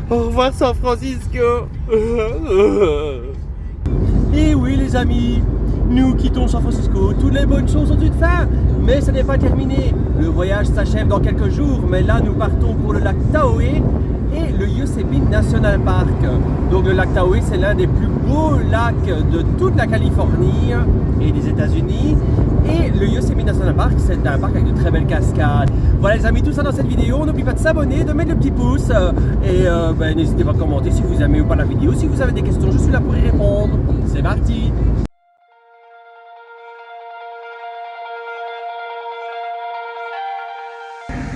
Au revoir San Francisco. Et oui les amis, nous quittons San Francisco. Toutes les bonnes choses ont une fin, mais ce n'est pas terminé. Le voyage s'achève dans quelques jours, mais là nous partons pour le lac Tahoe et le Yosemite National Park. Donc le lac Tahoe, c'est l'un des plus beaux lacs de toute la Californie et des États-Unis. Et le Yosemite National Park, c'est un parc avec de très belles cascades. Voilà les amis, tout ça dans cette vidéo. N'oubliez pas de s'abonner, de mettre le petit pouce et n'hésitez pas à commenter si vous aimez ou pas la vidéo. Si vous avez des questions, je suis là pour y répondre. C'est parti.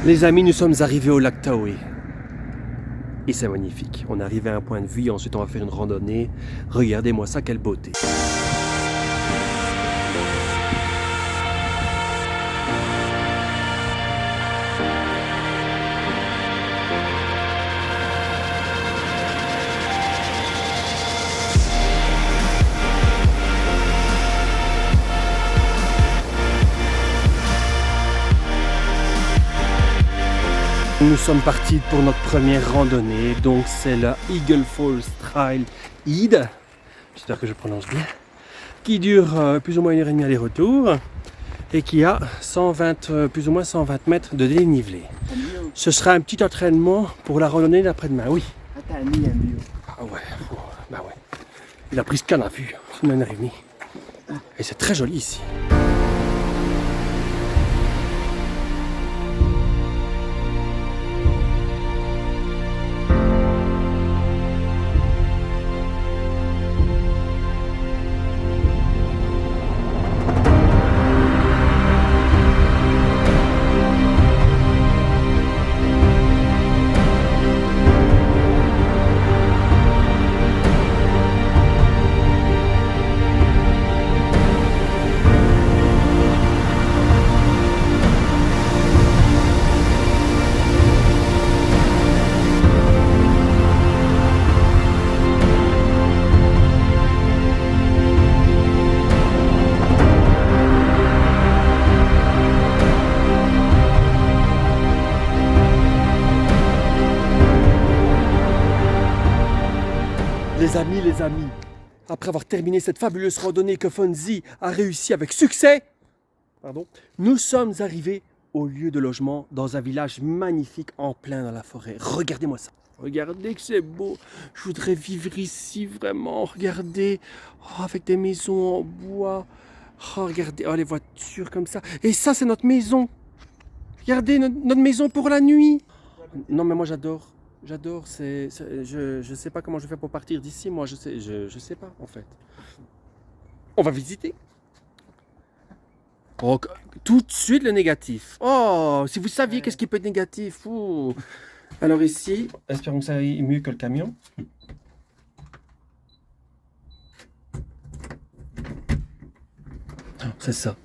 Les amis, nous sommes arrivés au lac Tahoe. Et c'est magnifique. On est arrivé à un point de vue, ensuite on va faire une randonnée. Regardez-moi ça, quelle beauté. Nous sommes partis pour notre première randonnée, donc c'est la Eagle Falls Trail Id, j'espère que je prononce bien, qui dure plus ou moins 1h30 aller-retour et qui a 120, plus ou moins 120 mètres de dénivelé. Ce sera un petit entraînement pour la randonnée d'après-demain, oui. Ah ouais, bah ouais. Il a pris ce canne à vue, c'est une 1h30. Et c'est très joli ici. Les amis, après avoir terminé cette fabuleuse randonnée que Fonzie a réussi avec succès, nous sommes arrivés au lieu de logement dans un village magnifique en plein dans la forêt. Regardez-moi ça. Regardez que c'est beau. Je voudrais vivre ici vraiment. Regardez, avec des maisons en bois. Regardez, les voitures comme ça. Et ça, c'est notre maison. Regardez, notre maison pour la nuit. Non, mais moi j'adore. J'adore, je sais pas comment je vais faire pour partir d'ici, moi je sais pas en fait. On va visiter. Oh, tout de suite le négatif. Oh, si vous saviez qu'est-ce qui peut être négatif. Oh. Alors ici, espérons que ça aille mieux que le camion. Oh, c'est ça.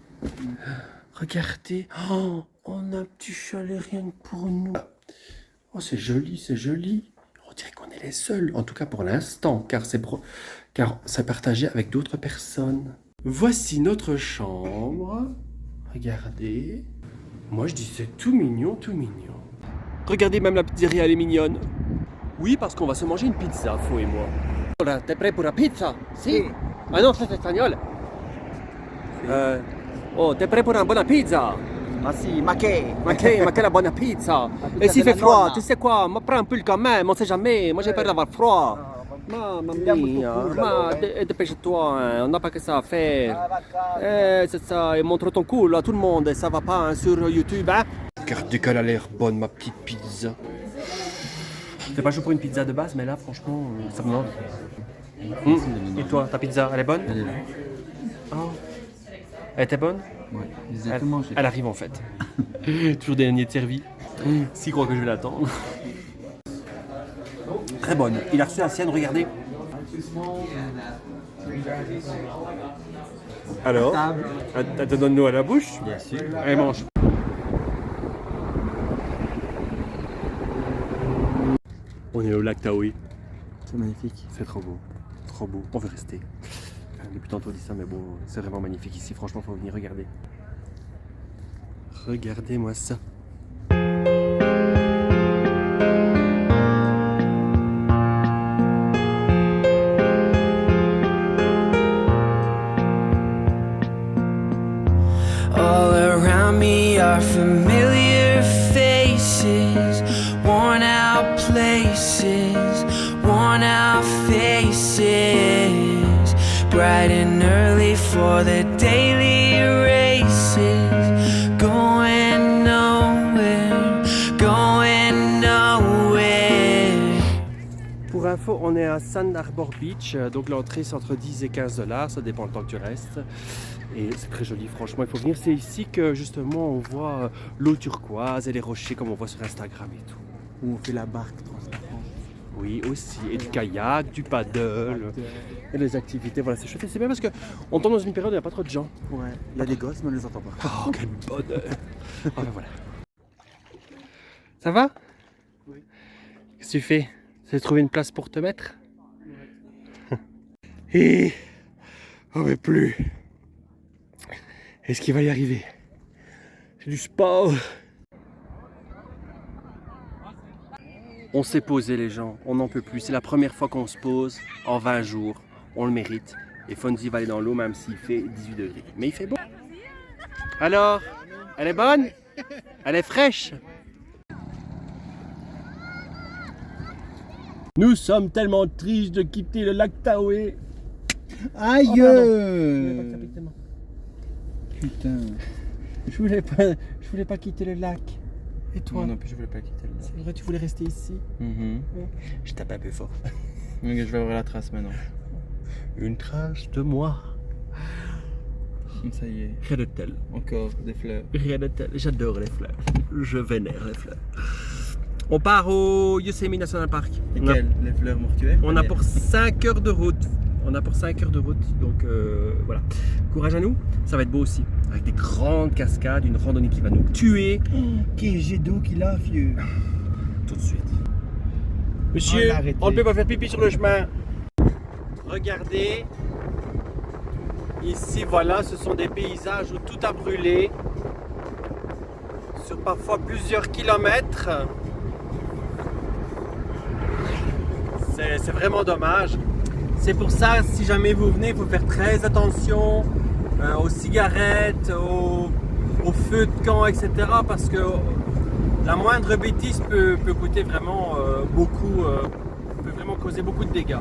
Regardez, on a un petit chalet rien que pour nous. Oh, c'est joli, c'est joli. On dirait qu'on est les seuls, en tout cas pour l'instant, car c'est partagé avec d'autres personnes. Voici notre chambre. Regardez. Moi, je dis c'est tout mignon, tout mignon. Regardez, même la pizzeria, elle est mignonne. Oui, parce qu'on va se manger une pizza, Fo et moi. T'es prêt pour la pizza? Si. Ah non, c'est espagnol. T'es prêt pour une bonne pizza? Ma sì, ma che la bonne pizza. Et s'il fait froid, tu sais quoi, moi prends un pull quand même, on sait jamais, moi j'ai peur d'avoir froid. Mamma mia, dépêche-toi, hein, on n'a pas que ça à faire. C'est ça, et montre ton cul à tout le monde, ça va pas sur YouTube, hein. Regardez qu'elle a l'air bonne, ma petite pizza. C'est pas chaud pour une pizza de base, mais là, franchement, ça me demande. Et toi, ta pizza, elle est bonne? Elle est là. Oh. Elle était bonne? Ouais, exactement. Elle arrive en fait. Toujours des derniers de servi. S'il croit que je vais l'attendre. Très bonne. Il a reçu la sienne, regardez. Alors, elle te donne l'eau à la bouche? Bien sûr. Elle mange. On est au lac Tahoe. C'est magnifique. C'est trop beau. Trop beau. On veut rester. Depuis tantôt on dit ça, mais bon, c'est vraiment magnifique ici. Franchement, faut venir regarder. Regardez-moi ça. places, worn out faces, bright and early for the daily races, going nowhere, going nowhere. Pour info, on est à Sand Harbor Beach, donc l'entrée c'est entre 10 et 15 $, ça dépend du temps que tu restes. Et c'est très joli, franchement, il faut venir. C'est ici que justement on voit l'eau turquoise et les rochers comme on voit sur Instagram et tout. Où on fait la barque transparente. Oui, aussi, et du kayak, du paddle, et les activités. Voilà, c'est chouette. Et c'est bien parce qu'on tombe dans une période où il n'y a pas trop de gens. Ouais, il y a des gosses, mais on les entend pas. Oh, quel bonheur! Ah ben voilà. Ça va? Oui. Qu'est-ce que tu fais? Tu as trouvé une place pour te mettre? Ouais. Et... oh mais plus! Est-ce qu'il va y arriver? C'est du sport! On s'est posé les gens, on n'en peut plus. C'est la première fois qu'on se pose en 20 jours. On le mérite. Et Fonzie va aller dans l'eau même s'il fait 18 degrés. Mais il fait beau. Alors, elle est bonne? Elle est fraîche? Nous sommes tellement tristes de quitter le lac Tahoe. Aïe! Putain. Je voulais pas quitter le lac. Et toi? Moi non plus, je voulais pas quitter le lac. C'est vrai, tu voulais rester ici? Je tape un peu fort. Je vais ouvrir la trace maintenant. Une trace de moi. Ça y est. Rien de tel. Encore des fleurs. Rien de tel. J'adore les fleurs. Je vénère les fleurs. On part au Yosemite National Park. Lesquelles? Les fleurs mortuaires? On a pour 5 heures de route. Donc voilà. Courage à nous, ça va être beau aussi. Avec des grandes cascades, une randonnée qui va nous tuer. Quel jet d'eau qu'il a, vieux! Tout de suite. Monsieur, on ne peut pas faire pipi sur le chemin. Regardez. Ici, voilà, ce sont des paysages où tout a brûlé. Sur parfois plusieurs kilomètres. C'est vraiment dommage. C'est pour ça, si jamais vous venez, il faut faire très attention aux cigarettes, aux feux de camp, etc. Parce que la moindre bêtise peut coûter vraiment beaucoup, peut vraiment causer beaucoup de dégâts.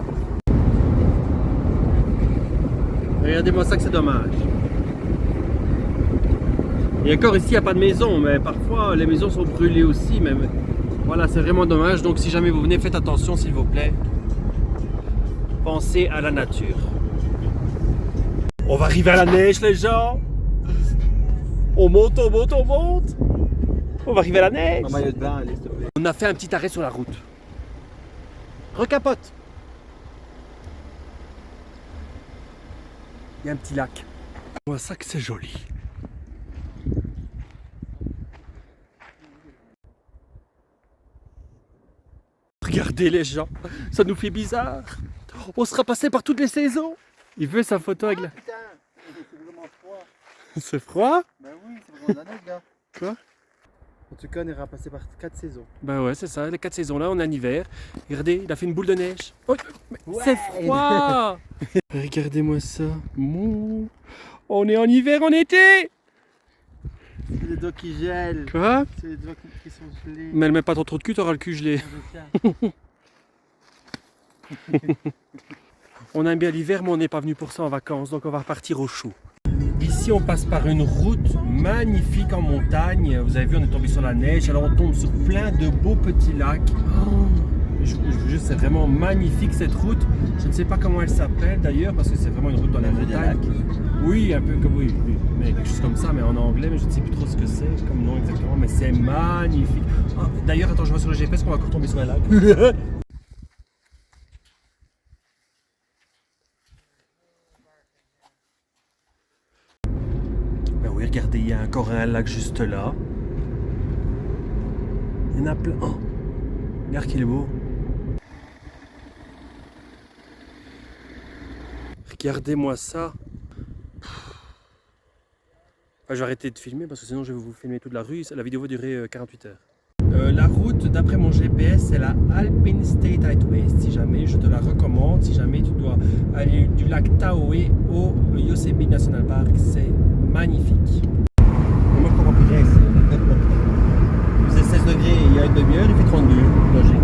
Regardez-moi ça que c'est dommage. Et encore ici, il n'y a pas de maison, mais parfois les maisons sont brûlées aussi. Mais voilà, c'est vraiment dommage. Donc si jamais vous venez, faites attention s'il vous plaît. Pensez à la nature. On va arriver à la neige les gens. On monte. On va arriver à la neige. Un maillot de bain, allez, s'il te plaît. On a fait un petit arrêt sur la route. Recapote. Il y a un petit lac. Moi ça que c'est joli. Regardez les gens, ça nous fait bizarre. On sera passé par toutes les saisons. Il veut sa photo avec la... Putain, c'est vraiment froid. C'est froid? Ben oui, c'est vraiment de la neige, gars. Quoi? En tout cas, on ira passer par 4 saisons. Ben ouais, c'est ça, les 4 saisons là, on est en hiver. Regardez, il a fait une boule de neige. Oh, Ouais. c'est froid. Regardez-moi ça. On est en hiver, en été. C'est les doigts qui gèlent. Quoi? C'est les doigts qui sont gelés. Mais elle met pas trop de cul, t'auras le cul gelé. On aime bien l'hiver, mais on n'est pas venu pour ça en vacances, donc on va repartir au chaud. Ici, on passe par une route magnifique en montagne. Vous avez vu, on est tombé sur la neige, alors on tombe sur plein de beaux petits lacs. Oh, je vous jure, c'est vraiment magnifique cette route. Je ne sais pas comment elle s'appelle d'ailleurs, parce que c'est vraiment une route dans la montagne. Oui, un peu comme oui, mais quelque chose comme ça, mais en anglais, mais je ne sais plus trop ce que c'est comme nom exactement, mais c'est magnifique. Ah, d'ailleurs, attends, je vois sur le GPS qu'on va encore tomber sur un lac. Ben oui, regardez, il y a encore un lac juste là. Il y en a plein. Oh, regarde qu'il est beau. Regardez-moi ça. Je vais arrêter de filmer parce que sinon je vais vous filmer toute la rue. La vidéo va durer 48 heures. La route, d'après mon GPS, c'est la Alpine State Highway. Si jamais, je te la recommande. Si jamais tu dois aller du lac Tahoe au Yosemite National Park, c'est magnifique. Moi, je comprends plus rien ici. Il faisait 16 degrés il y a une demi-heure, il fait 32. Logique.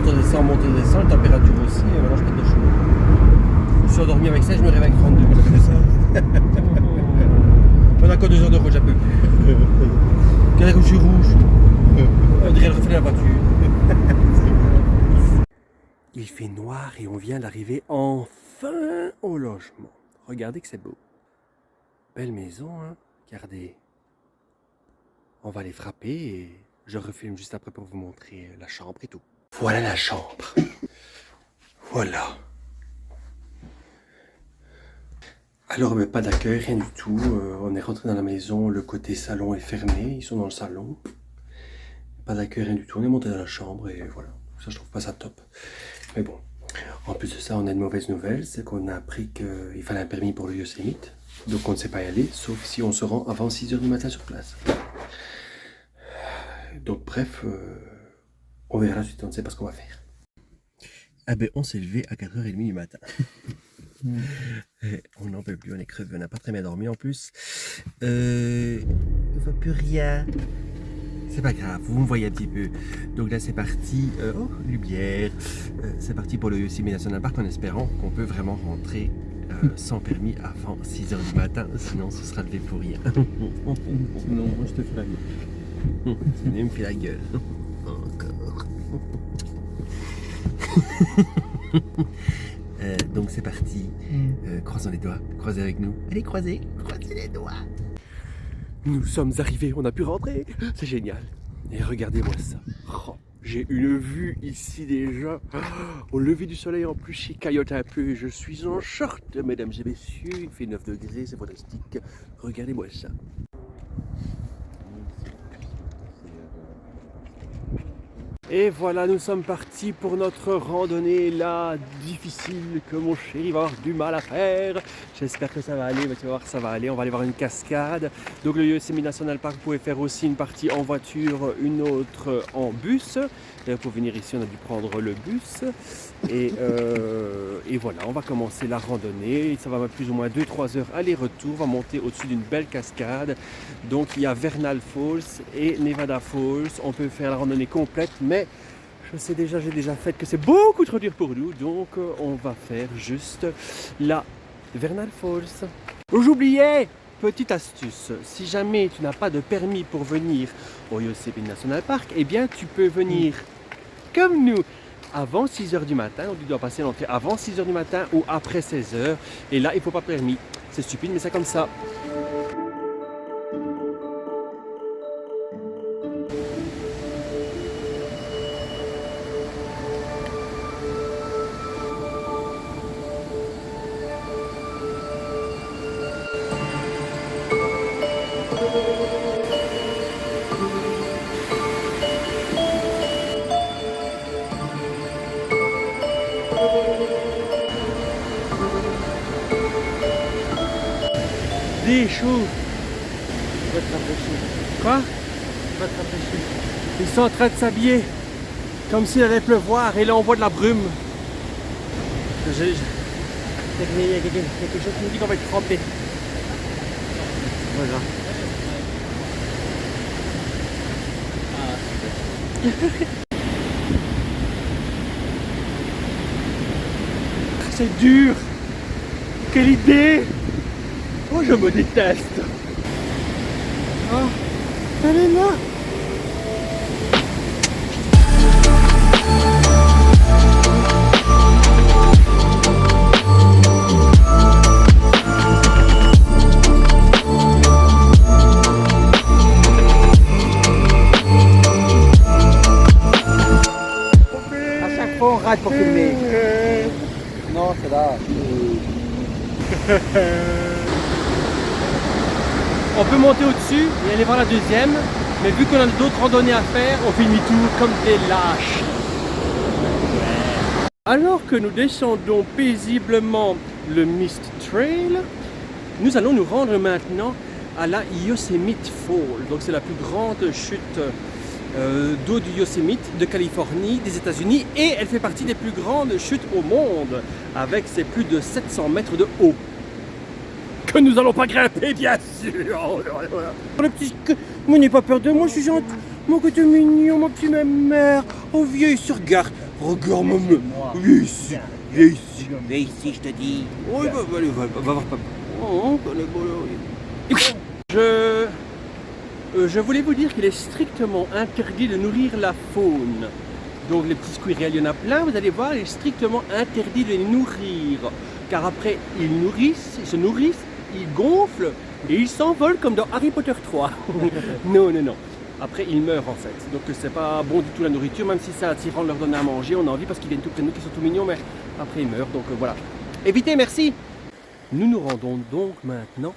on descend, la température aussi, et maintenant je pète de chaud. Je me suis endormi avec ça, je me réveille avec 32, on a fait ça. On a encore 2 heures de rouge, un peu plus. Quel rouge rouge. On dirait le reflet de la voiture. Il fait noir et on vient d'arriver enfin au logement. Regardez que c'est beau. Belle maison, hein. Regardez. On va les frapper et je refilme juste après pour vous montrer la chambre et tout. Voilà la chambre. Voilà. Alors, mais pas d'accueil, rien du tout. On est rentré dans la maison, le côté salon est fermé, ils sont dans le salon. Pas d'accueil, rien du tout. On est monté dans la chambre et voilà. Ça, je trouve pas ça top. Mais bon. En plus de ça, on a une mauvaise nouvelle, c'est qu'on a appris qu'il fallait un permis pour le Yosemite. Donc on ne sait pas y aller, sauf si on se rend avant 6 h du matin sur place. Donc bref, on verra la suite, on ne sait pas ce qu'on va faire. Ah ben on s'est levé à 4h30 du matin. On n'en peut plus, on est crevé, on n'a pas très bien dormi en plus. On ne voit plus rien. C'est pas grave, vous me voyez un petit peu. Donc là c'est parti, lumière. C'est parti pour le Yosemite National Park en espérant qu'on peut vraiment rentrer sans permis avant 6 h du matin, sinon ce sera levé pour rien. Non, moi je te fais la gueule. Tu me fais la gueule. Encore. Donc c'est parti. Croisons les doigts. Croisez avec nous. Allez, croisez. Croisez les doigts. Nous sommes arrivés. On a pu rentrer. C'est génial. Et regardez-moi ça. Oh, j'ai une vue ici déjà. Au lever du soleil en plus, il caillote un peu. Je suis en short, mesdames et messieurs. Il fait 9 degrés. C'est fantastique. Regardez-moi ça. Et voilà, nous sommes partis pour notre randonnée là, difficile, que mon chéri va avoir du mal à faire. J'espère que ça va aller, mais tu vas voir, ça va aller. On va aller voir une cascade. Donc le Yosemite National Park, vous pouvez faire aussi une partie en voiture, une autre en bus. Et pour venir ici, on a dû prendre le bus. Et voilà, on va commencer la randonnée. Ça va mettre plus ou moins 2-3 heures aller-retour. On va monter au-dessus d'une belle cascade. Donc il y a Vernal Falls et Nevada Falls. On peut faire la randonnée complète, mais je sais déjà, j'ai déjà fait que c'est beaucoup trop dur pour nous. Donc on va faire juste la Vernal Falls. J'oubliais, petite astuce, si jamais tu n'as pas de permis pour venir au Yosemite National Park, eh bien tu peux venir comme nous avant 6 h du matin, donc tu dois passer l'entrée avant 6 h du matin ou après 16 h. Et là, il ne faut pas de permis. C'est stupide, mais c'est comme ça. Des choux. Tu vas te rafraîchir. Quoi? Tu vas te rafraîchir. Ils sont en train de s'habiller comme s'il allait pleuvoir et là on voit de la brume. Il y a quelque chose qui me dit qu'on va être trempé. Voilà. C'est dur. Quelle idée. Oh, je me déteste. Oh, elle est là. À chaque fois on rate pour filmer. Non, c'est là. On peut monter au-dessus et aller voir la deuxième, mais vu qu'on a d'autres randonnées à faire, on fait demi-tour comme des lâches. Alors que nous descendons paisiblement le Mist Trail, nous allons nous rendre maintenant à la Yosemite Fall. Donc c'est la plus grande chute d'eau du Yosemite, de Californie, des États-Unis, et elle fait partie des plus grandes chutes au monde, avec ses plus de 700 mètres de haut. Que nous allons pas grimper, bien sûr. Le petit, mais n'aie pas peur de moi, je suis gentil. Mon côté mignon, mon petit mère. Oh vieux, il se regarde. Regarde-moi. Moi. Viens ici. Viens ici. Viens ici, je te dis. Oui, allez, va voir papa. Oh, allez, bon, je voulais vous dire qu'il est strictement interdit de nourrir la faune. Donc les petits squirrels, il y en a plein, vous allez voir, il est strictement interdit de les nourrir. Car après, ils se nourrissent, ils gonflent et ils s'envolent comme dans Harry Potter 3. Non. Après, ils meurent en fait. Donc c'est pas bon du tout la nourriture, même si c'est attirant de leur donner à manger, on a envie parce qu'ils viennent tout près de nous, qu'ils sont tout mignons, mais après ils meurent. Donc voilà. Évitez, merci. Nous nous rendons donc maintenant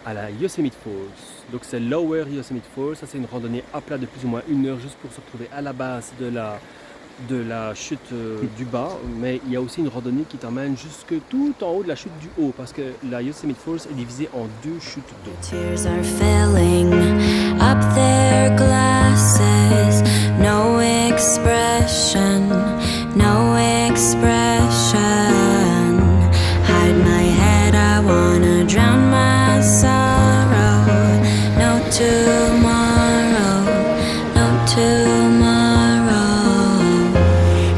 à la Yosemite Falls. Donc c'est Lower Yosemite Falls. Ça c'est une randonnée à plat de plus ou moins 1 heure juste pour se retrouver à la base de la chute du bas. Mais il y a aussi une randonnée qui t'emmène jusque tout en haut de la chute du haut parce que la Yosemite Falls est divisée en 2 chutes d'eau. Tears are filling up their glasses. No expression, no expression. Hide my head, I wanna drown my sorrow. No tomorrow, no tomorrow.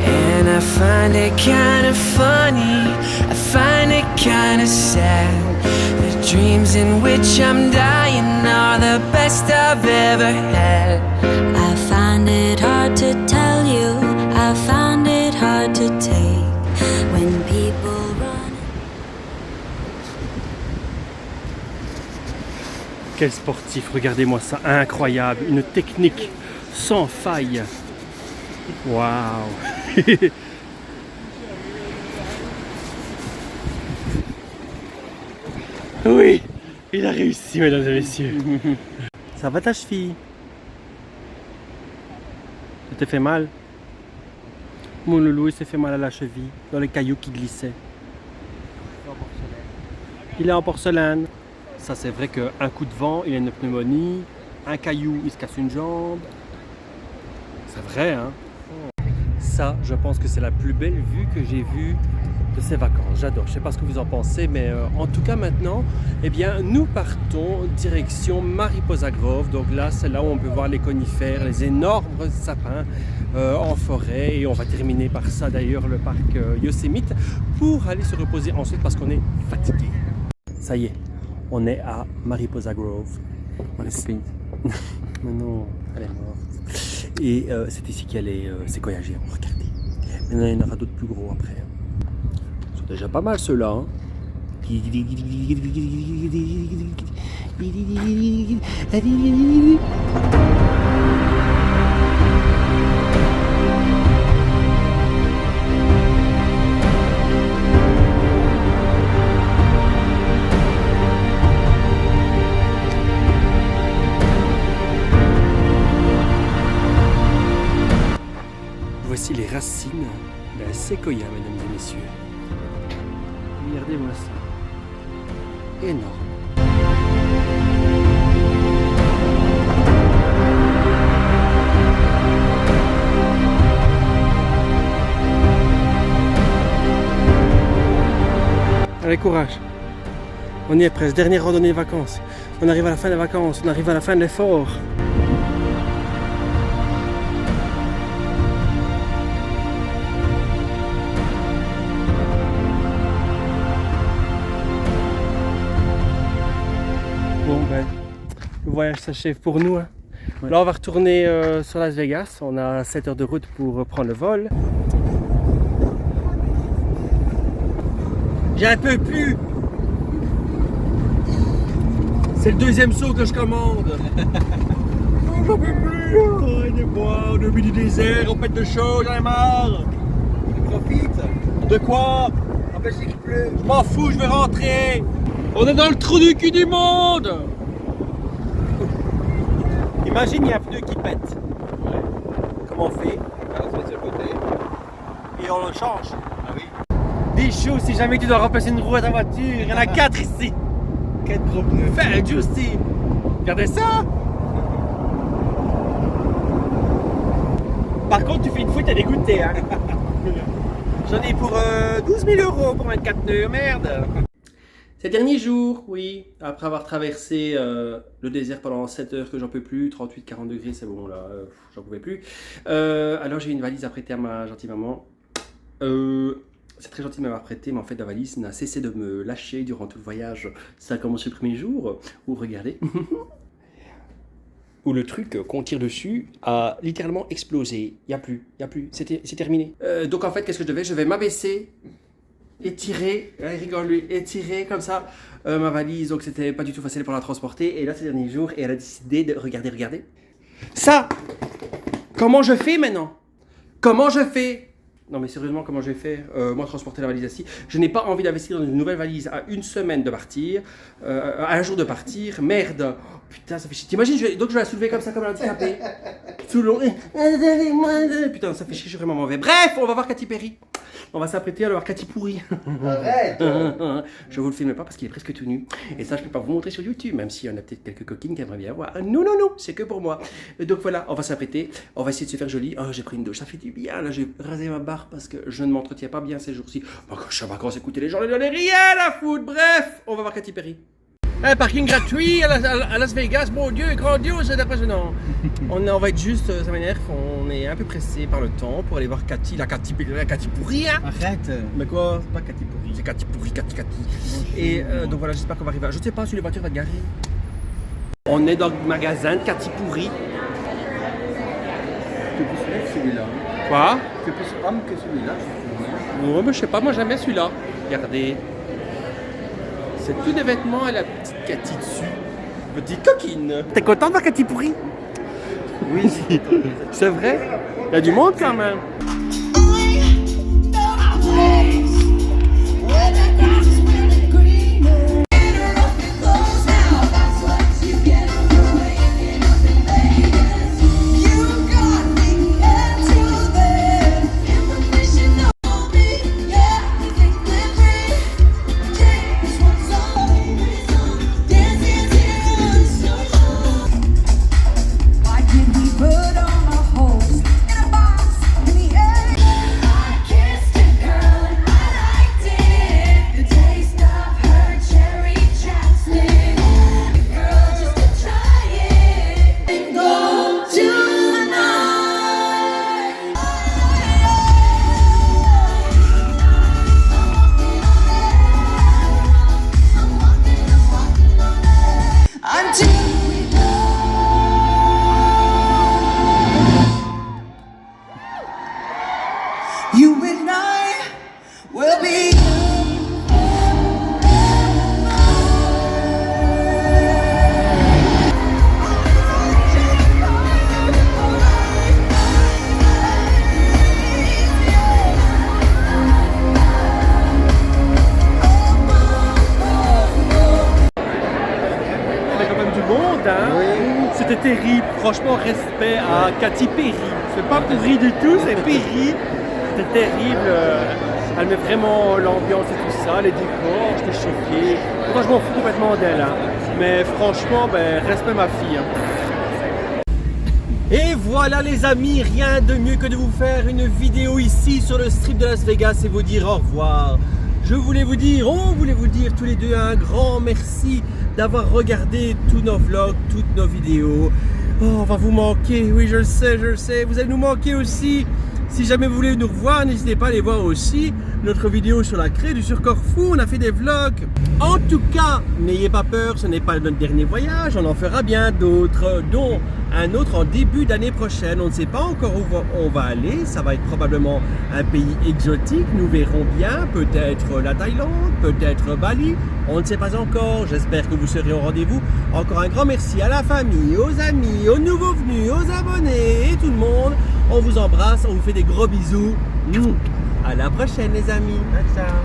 And I find it kind of funny, I find it kind of sad. The dreams in which I'm dying are the best I've ever had. I find it hard to tell you, I find it hard to take when people run. Quel sportif, regardez-moi ça, incroyable, une technique sans faille. Waouh. Oui, il a réussi, mesdames et messieurs. Ça va ta cheville? Ça te fait mal? Mon loulou, il s'est fait mal à la cheville, dans les cailloux qui glissaient. Il est en porcelaine. Ça, c'est vrai qu'un coup de vent, il a une pneumonie. Un caillou, il se casse une jambe. C'est vrai, hein? Ça, je pense que c'est la plus belle vue que j'ai vue de ces vacances. J'adore. Je ne sais pas ce que vous en pensez, mais en tout cas maintenant, eh bien, nous partons direction Mariposa Grove. Donc là, c'est là où on peut voir les conifères, les énormes sapins en forêt. Et on va terminer par ça d'ailleurs, le parc Yosemite, pour aller se reposer ensuite parce qu'on est fatigué. Ça y est, on est à Mariposa Grove. On est Mais non, elle est morte. Et c'est ici qu'il y a les séquoias géants. Regardez. Maintenant, il y en aura d'autres plus gros après. Ils sont déjà pas mal ceux-là. Hein. Voici les racines d'un séquoia, mesdames et messieurs. Regardez-moi ça. Énorme. Allez, courage. On y est presque. Dernière randonnée de vacances. On arrive à la fin des vacances. On arrive à la fin de l'effort. Bon ben, le voyage s'achève pour nous. Hein. Ouais. Là on va retourner sur Las Vegas. On a 7 heures de route pour prendre le vol. J'en peux plus. C'est le deuxième saut que je commande. J'en peux plus. Aidez-moi, on est au milieu du désert, on pète de chaud, j'en ai marre. Profite. De quoi? Empêche qu'il pleut. Je m'en fous, je vais rentrer. On est dans le trou du cul du monde. Imagine, il y a un pneu qui pète. Ouais. Comment on fait? On se met sur le côté. Et on le change. Ah oui. Des choux, si jamais tu dois remplacer une roue à ta voiture, il y en a 4 ici. 4 gros pneus. Fais un juicy. Regardez ça. Par contre, tu fais une fois, t'as dégoûté. Hein. J'en ai pour 12 000 € pour 24 nœuds, merde. Ces derniers jours, oui, après avoir traversé le désert pendant 7 heures que j'en peux plus, 38-40 degrés, c'est bon là, j'en pouvais plus. Alors j'ai une valise à prêter à ma gentille maman. C'est très gentil de m'avoir prêté, mais en fait la valise n'a cessé de me lâcher durant tout le voyage. Ça a commencé le premier jour, où regardez, où le truc qu'on tire dessus a littéralement explosé. Il n'y a plus, c'est terminé. Donc en fait, qu'est-ce que je vais m'abaisser, étirer, il rigole lui, étirer comme ça ma valise, donc c'était pas du tout facile pour la transporter. Et là, ces derniers jours, et elle a décidé de regardez. Ça, comment je fais maintenant? Comment je fais? Non mais sérieusement, comment j'ai fait moi transporter la valise ici? Je n'ai pas envie d'investir dans une nouvelle valise à une semaine de partir, à un jour de partir. Merde, oh, putain, ça fait chier. T'imagines, donc je vais la soulever comme ça, comme un handicapé. Tout long. Putain, ça fait chier, je suis vraiment mauvais. Bref, on va voir Katy Perry. On va s'apprêter à le voir Katy Pourri. Arrête. Je vous le filme pas parce qu'il est presque tout nu. Et ça, je peux pas vous montrer sur YouTube, même s'il y en a peut-être quelques coquines qui aimeraient bien voir. Non, c'est que pour moi. Donc voilà, on va s'apprêter. On va essayer de se faire joli. Oh, j'ai pris une douche, ça fait du bien. Là, j'ai rasé ma barbe parce que je ne m'entretiens pas bien ces jours-ci. Quand je suis en vacances, écoutez les gens, j'en ai rien à foutre. Bref, on va voir Katy Perry. Un parking gratuit à Las Vegas, mon Dieu, grandiose, c'est impressionnant. On va être juste, ça m'énerve, on est un peu pressé par le temps pour aller voir Katy, la Katy Pourri. Hein. Arrête. Mais quoi? C'est pas Katy Pourri. C'est Katy Pourri, Katy. Et donc voilà, j'espère qu'on va arriver. Je sais pas si les voitures vont être garées. On est dans le magasin de Katy Pourri. Tu peux celui-là que celui-là. Quoi? Tu peux plus homme que celui-là. Ouais, mais je sais pas, moi j'aime bien celui-là. Regardez. C'est tous des vêtements à la petite Katy dessus. Petite coquine. T'es content de voir Katy Pourri? Oui, c'est vrai. Il y a du monde quand même. You and I will be. Il y a quand même du monde, hein? Oui. C'était terrible. Franchement, respect à Katy Perry. C'est pas pourri du tout, c'est Perry. C'était terrible. Elle met vraiment l'ambiance et tout ça, les décors. J'étais choqué. Pourtant, je m'en fous complètement d'elle. Hein. Mais franchement, respect ma fille. Hein. Et voilà les amis, rien de mieux que de vous faire une vidéo ici sur le strip de Las Vegas et vous dire au revoir. On voulais vous dire tous les deux un grand merci d'avoir regardé tous nos vlogs, toutes nos vidéos. Oh, on va vous manquer, oui je le sais, vous allez nous manquer aussi. Si jamais vous voulez nous revoir, n'hésitez pas à aller voir aussi notre vidéo sur la craie du sur Corfou, on a fait des vlogs. En tout cas, n'ayez pas peur, ce n'est pas notre dernier voyage, on en fera bien d'autres, dont un autre en début d'année prochaine. On ne sait pas encore où on va aller, ça va être probablement un pays exotique, nous verrons bien, peut-être la Thaïlande, peut-être Bali, on ne sait pas encore, j'espère que vous serez au rendez-vous. Encore un grand merci à la famille, aux amis, aux nouveaux venus, aux abonnés et tout le monde. On vous embrasse, on vous fait des gros bisous. À la prochaine les amis. Ciao.